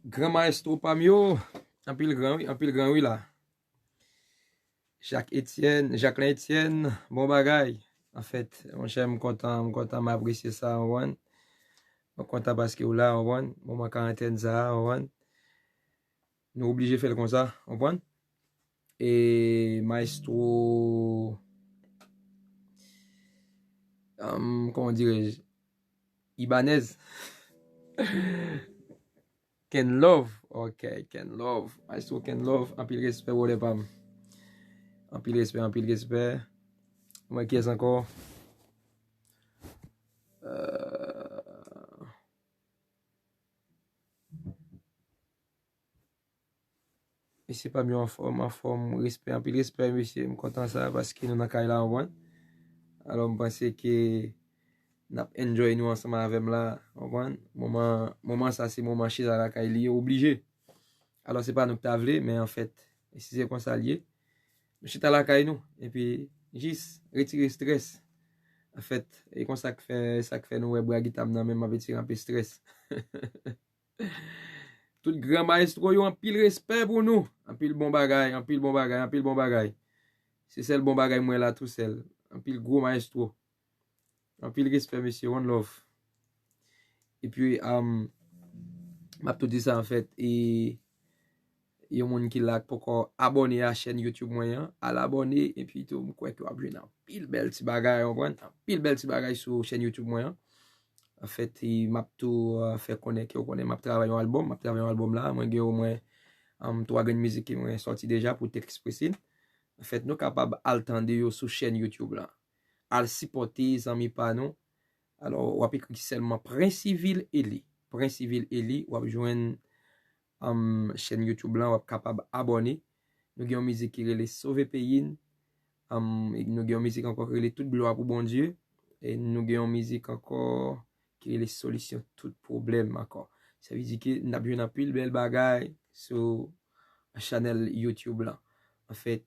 Grand maestro Pamio, un pile grand oui là. Jacqueline Etienne, bon bagaille. En fait, mon cher, content m'apprécier ça en one. Je suis content parce que là en one, bon ma quarantaine ça en one. Nous obligés de faire comme ça en one. Et maestro comment dirais-je, Ibanez. Ken Love, ok, Ken Love, maestro Ken Love, un pile respect pour les femmes. Un pile respect. Moi qui est encore et c'est pas mieux en forme, respect, un pile respect, monsieur, je suis content ça parce que nous n'avons là en one. Alors, je pense que nous avons enjoy nous ensemble avec là, en one. Moment ça, c'est moment chez la Kaili, obligé. Alors, c'est pas nous qui t'avons mais en fait, si c'est comme ça lié, nous sommes à la Kaili nous, et puis, juste retirer stress. En fait, et comme ça que fait nous, Braguitam, même avec un peu stress. Tout grand maestro, yo un pile respect pour nous. Un pile bon bagay. C'est celle bon bagay moi là tout seul. Un pile gros maestro. Un pile respect monsieur, one love. Et puis m'a tout dit ça en fait. Et yon moun qui l'a pour abonner à la chaîne YouTube moyen, à l'abonner et puis tout quoi que vous avez pile belle petit bagay, on prend pile belle petit bagay sur chaîne YouTube moyen. En fait, il m'a tout fait connaître que connaît m'a travaillé un album, là, moi j'ai au moins trois grandes musiques qui m'ont sorti déjà pour t'exprimer. En fait, nous capable attendre yo sur chaîne YouTube là. Al supporter amis pa nous. Alors, on écrit seulement Prince-Civil Eli. Prince-Civil Eli, on joindre chaîne YouTube là, on capable abonner. Nous avons musique qui est Sauver Pays. Nous avons musique encore qui est Toute gloire pour bon Dieu. Et nous avons musique encore qui est les solutions tout problème encore. Ça veut dire que nous avons une pile belle bagaille sur la chaîne YouTube là. En fait,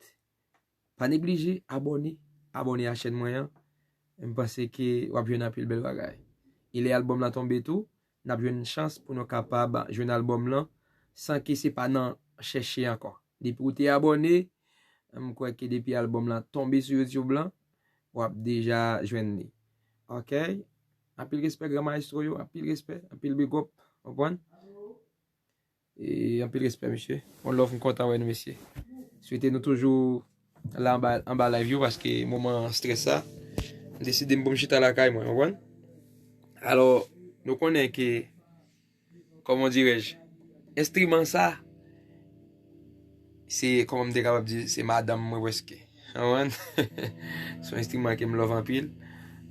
pas négliger, abonner à la chaîne moyen. Je pense que vous avez une pile belle bagaille. Et les albums là tombé tout, nous avons une chance pour nous capable de jouer un album là sans que c'est pas non chercher encore. Depuis que tu es abonné, je crois que depuis l'album là tombé sur YouTube là, vous avez déjà joué. OK? Un pile respect grand maestro yo, un pile respect, un pile big up, comprendre? Et un pile respect monsieur. On l'offre content ouais monsieur. Souhaitez-nous toujours là en bas live parce que moment stressant, décidé de me chita à la caille moi, comprendre? Alors, nous connaissons que comment dirais-je, instrument ça c'est comme me capable dire c'est madame moi presque. Comprendre? C'est un instrument qui me love en pile.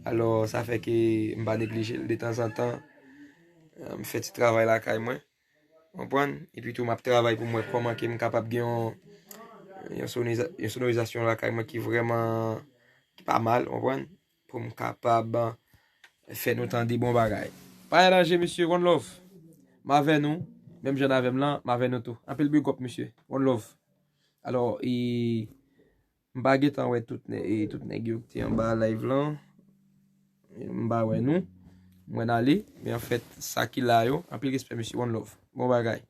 Alors, ça fait que je ne vais pas négliger de temps en temps. Je fais du travail là, quand moi. Et puis, tout ma travail pour moi, comment je suis capable de une sonorisation là, quand moi, qui est vraiment pas mal. Pour me capable de faire autant de bons bagages. Pas éranger, monsieur, one love. M'avez nous, même j'en avais là, m'avez nous tout. Un peu le big up, monsieur, one love. Alors, je baguette en ouais, tout les qui en bas live là. Mba ouais nous, moi aller, mais en fait, ça qui là yo, un peu respect monsieur, one love. Bon bagay.